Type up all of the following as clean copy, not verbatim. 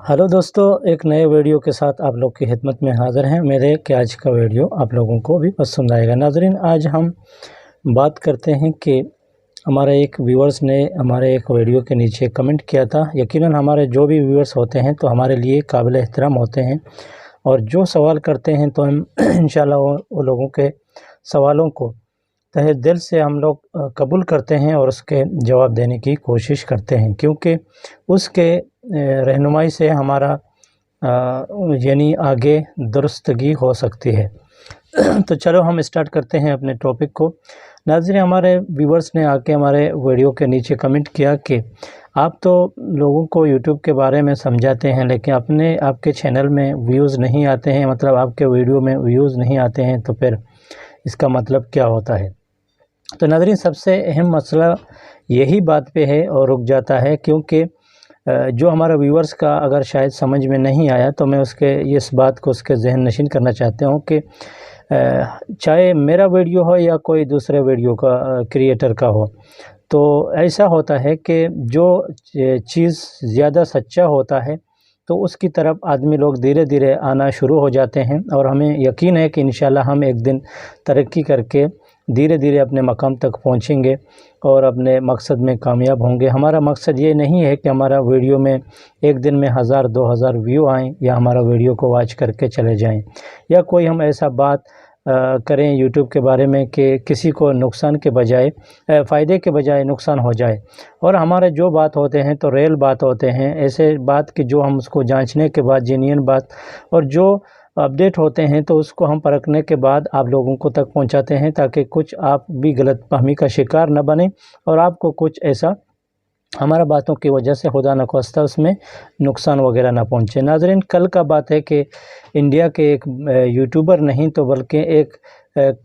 Hello दोस्तों, एक नए वीडियो के साथ आप लोग की खिदमत में हाज़िर हैं। मेरे कि आज का वीडियो आप लोगों को भी पसंद आएगा। नाज़रीन, आज हम बात करते हैं कि हमारे एक व्यूअर्स ने हमारे एक वीडियो के नीचे कमेंट किया था। यकीनन हमारे जो भी व्यूअर्स होते हैं तो हमारे लिए काबिल एहतराम होते हैं और जो सवाल करते हैं तो हम इंशाल्लाह वो लोगों के सवालों को तहे दिल से हम लोग कबूल करते हैं और उसके जवाब देने की कोशिश करते हैं, क्योंकि उसके रहनुमाई से हमारा यानी आगे दुरुस्तगी हो सकती है। तो चलो हम स्टार्ट करते हैं अपने टॉपिक को। नाज़रीन, हमारे व्यूअर्स ने आके हमारे वीडियो के नीचे कमेंट किया कि आप तो लोगों को यूट्यूब के बारे में समझाते हैं, लेकिन आपके चैनल में व्यूज़ नहीं आते हैं, मतलब आपके वीडियो में व्यूज़ नहीं आते हैं, तो फिर इसका मतलब क्या होता है। तो नाज़रीन, सबसे अहम मसला यही बात पे है और रुक जाता है, क्योंकि जो हमारा व्यूअर्स का अगर शायद समझ में नहीं आया तो मैं इस बात को उसके जहन नशीन करना चाहता हूँ कि चाहे मेरा वीडियो हो या कोई दूसरे वीडियो का क्रिएटर का हो, तो ऐसा होता है कि जो चीज़ ज़्यादा सच्चा होता है तो उसकी तरफ आदमी लोग धीरे धीरे आना शुरू हो जाते हैं, और हमें यकीन है कि इंशाल्लाह हम एक दिन तरक्की करके धीरे धीरे अपने मकाम तक पहुंचेंगे और अपने मकसद में कामयाब होंगे। हमारा मकसद ये नहीं है कि हमारा वीडियो में एक दिन में 1000-2000 व्यू आएँ या हमारा वीडियो को वॉच करके चले जाएं, या कोई हम ऐसा बात करें यूट्यूब के बारे में कि किसी को नुकसान के बजाय फ़ायदे के बजाय नुकसान हो जाए। और हमारे जो बात होते हैं तो रियल बात होते हैं, ऐसे बात कि जो हम उसको जांचने के बाद जेन्युइन बात और जो अपडेट होते हैं तो उसको हम परखने के बाद आप लोगों को तक पहुंचाते हैं, ताकि कुछ आप भी गलतफहमी का शिकार न बने और आपको कुछ ऐसा हमारा बातों की वजह से खुदा न खास्ता उसमें नुकसान वगैरह ना पहुंचे। नाज़रीन, कल का बात है कि इंडिया के एक यूट्यूबर नहीं तो बल्कि एक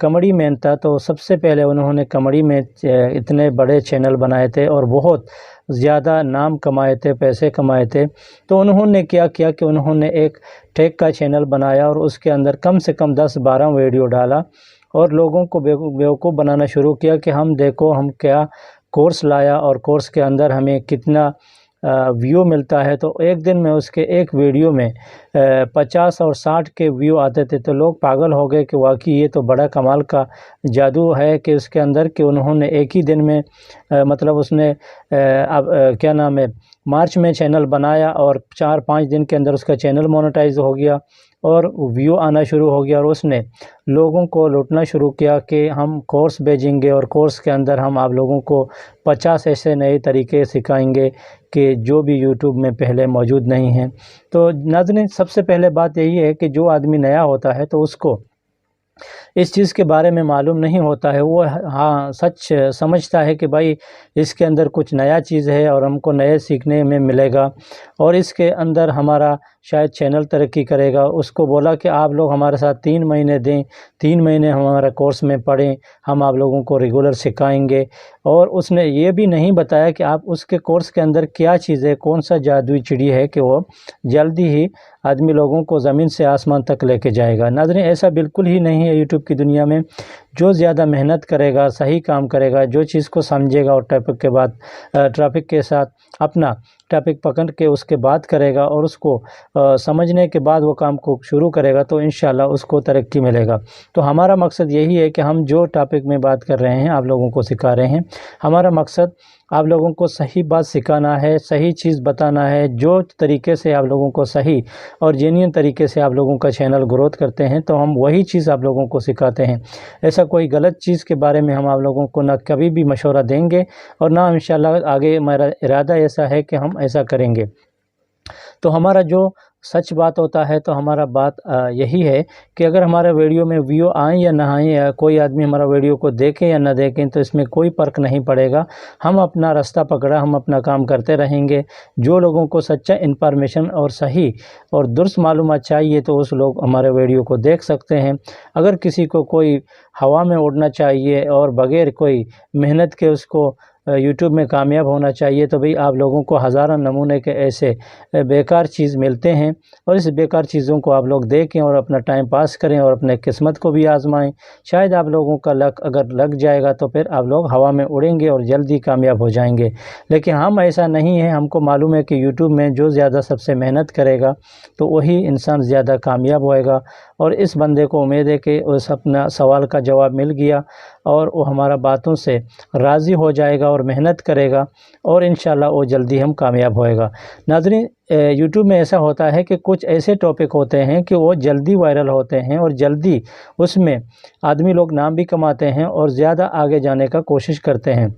कॉमेडी मैन था। तो सबसे पहले उन्होंने कॉमेडी में इतने बड़े चैनल बनाए थे और बहुत ज़्यादा नाम कमाए थे, पैसे कमाए थे। तो उन्होंने क्या किया कि उन्होंने एक टेक का चैनल बनाया और उसके अंदर कम से कम 10-12 वीडियो डाला और लोगों को बेवकूफ़ बनाना शुरू किया कि हम देखो हम क्या कोर्स लाया और कोर्स के अंदर हमें कितना व्यू मिलता है। तो एक दिन में उसके एक वीडियो में 50 और 60 के व्यू आते थे। तो लोग पागल हो गए कि वाकई ये तो बड़ा कमाल का जादू है कि उसके अंदर कि उन्होंने एक ही दिन में मतलब उसने क्या नाम है, मार्च में चैनल बनाया और 4-5 दिन के अंदर उसका चैनल मोनेटाइज हो गया और व्यू आना शुरू हो गया। और उसने लोगों को लूटना शुरू किया कि हम कोर्स भेजेंगे और कोर्स के अंदर हम आप लोगों को 50 ऐसे नए तरीके सिखाएंगे कि जो भी यूट्यूब में पहले मौजूद नहीं हैं। तो नाज़रीन, सबसे पहले बात यही है कि जो आदमी नया होता है तो उसको इस चीज़ के बारे में मालूम नहीं होता है। वो हाँ सच समझता है कि भाई इसके अंदर कुछ नया चीज़ है और हमको नए सीखने में मिलेगा और इसके अंदर हमारा शायद चैनल तरक्की करेगा। उसको बोला कि आप लोग हमारे साथ 3 महीने दें, 3 महीने हमारा कोर्स में पढ़ें, हम आप लोगों को रेगुलर सिखाएंगे। और उसने ये भी नहीं बताया कि आप उसके कोर्स के अंदर क्या चीज़ है, कौन सा जादुई चिड़ी है कि वो जल्दी ही आदमी लोगों को ज़मीन से आसमान तक लेके जाएगा। नाज़रीन, ऐसा बिल्कुल ही नहीं है। यूट्यूब की दुनिया में जो ज़्यादा मेहनत करेगा, सही काम करेगा, जो चीज़ को समझेगा और टॉपिक के साथ अपना टॉपिक पकड़ के उसके बाद करेगा और उसको समझने के बाद वो काम को शुरू करेगा तो इंशाल्लाह उसको तरक्की मिलेगा। तो हमारा मकसद यही है कि हम जो टॉपिक में बात कर रहे हैं, आप लोगों को सिखा रहे हैं, हमारा मकसद आप लोगों को सही बात सिखाना है, सही चीज़ बताना है। जो तरीके से आप लोगों को सही और जेन्युइन तरीके से आप लोगों का चैनल ग्रोथ करते हैं तो हम वही चीज़ आप लोगों को सिखाते हैं। ऐसा कोई गलत चीज़ के बारे में हम आप लोगों को ना कभी भी मशवरा देंगे और ना इंशाल्लाह आगे मेरा इरादा ऐसा है कि हम ऐसा करेंगे। तो हमारा जो सच बात होता है तो हमारा बात यही है कि अगर हमारा वीडियो में व्यू आएँ या ना आएँ, या कोई आदमी हमारा वीडियो को देखें या ना देखें, तो इसमें कोई फ़र्क नहीं पड़ेगा। हम अपना रास्ता पकड़ा, हम अपना काम करते रहेंगे। जो लोगों को सच्चा इन्फॉर्मेशन और सही और दुरुस्त मालूमात चाहिए तो उस लोग हमारे वीडियो को देख सकते हैं। अगर किसी को कोई हवा में उड़ना चाहिए और बग़ैर कोई मेहनत के उसको यूट्यूब में कामयाब होना चाहिए तो भाई आप लोगों को हज़ारों नमूने के ऐसे बेकार चीज़ मिलते हैं, और इस बेकार चीज़ों को आप लोग देखें और अपना टाइम पास करें और अपने किस्मत को भी आजमाएं। शायद आप लोगों का लक अगर लग जाएगा तो फिर आप लोग हवा में उड़ेंगे और जल्दी कामयाब हो जाएंगे। लेकिन हम ऐसा नहीं है, हमको मालूम है कि यूट्यूब में जो ज़्यादा सबसे मेहनत करेगा तो वही इंसान ज़्यादा कामयाब होएगा। और इस बंदे को उम्मीद है कि उस अपना सवाल का जवाब मिल गया और वो हमारा बातों से राज़ी हो जाएगा और मेहनत करेगा, और इंशाल्लाह वो जल्दी हम कामयाब होएगा। नाज़रीन, यूट्यूब में ऐसा होता है कि कुछ ऐसे टॉपिक होते हैं कि वो जल्दी वायरल होते हैं और जल्दी उसमें आदमी लोग नाम भी कमाते हैं और ज़्यादा आगे जाने का कोशिश करते हैं,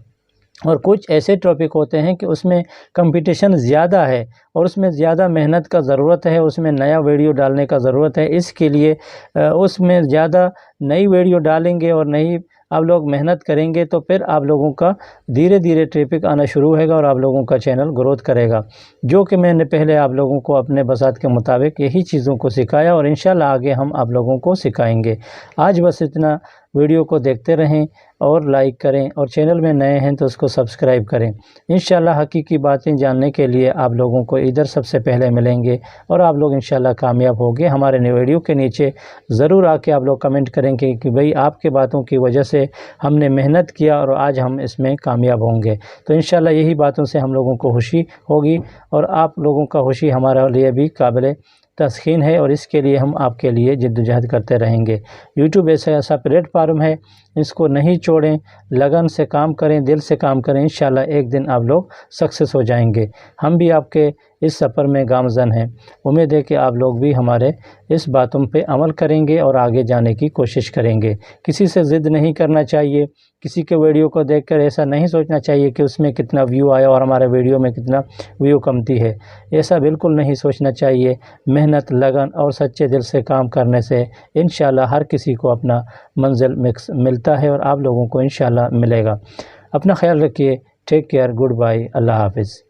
और कुछ ऐसे टॉपिक होते हैं कि उसमें कंपटीशन ज़्यादा है और उसमें ज़्यादा मेहनत का ज़रूरत है, उसमें नया वीडियो डालने का ज़रूरत है। इसके लिए उसमें ज़्यादा नई वीडियो डालेंगे और नई आप लोग मेहनत करेंगे तो फिर आप लोगों का धीरे धीरे ट्रैफिक आना शुरू होगा और आप लोगों का चैनल ग्रोथ करेगा। जो कि मैंने पहले आप लोगों को अपने बसात के मुताबिक यही चीज़ों को सिखाया और इंशाल्लाह आगे हम आप लोगों को सिखाएंगे। आज बस इतना। वीडियो को देखते रहें और लाइक करें, और चैनल में नए हैं तो उसको सब्सक्राइब करें। इंशाल्लाह हकीकी बातें जानने के लिए आप लोगों को इधर सबसे पहले मिलेंगे और आप लोग इंशाल्लाह कामयाब होंगे। हमारे वीडियो के नीचे ज़रूर आके आप लोग कमेंट करेंगे कि भाई आपके बातों की वजह से हमने मेहनत किया और आज हम इसमें कामयाब होंगे। तो इंशाल्लाह यही बातों से हम लोगों को खुशी होगी और आप लोगों का खुशी हमारे लिए भी काबिल तस्खीन है, और इसके लिए हम आपके लिए जिद्दोजहद करते रहेंगे। यूट्यूब ऐसा प्लेटफार्म है, इसको नहीं छोड़ें, लगन से काम करें, दिल से काम करें, इंशाल्लाह एक दिन आप लोग सक्सेस हो जाएंगे। हम भी आपके इस सफ़र में गामज़न हैं। उम्मीद है कि आप लोग भी हमारे इस बातों पे अमल करेंगे और आगे जाने की कोशिश करेंगे। किसी से ज़िद नहीं करना चाहिए, किसी के वीडियो को देखकर ऐसा नहीं सोचना चाहिए कि उसमें कितना व्यू आया और हमारे वीडियो में कितना व्यू कमती है, ऐसा बिल्कुल नहीं सोचना चाहिए। मेहनत, लगन और सच्चे दिल से काम करने से इंशाल्लाह हर किसी को अपना मंजिल मिलता है और आप लोगों को इंशाल्लाह मिलेगा। अपना ख्याल रखिए। टेक केयर, गुड बाय, अल्लाह हाफिज़।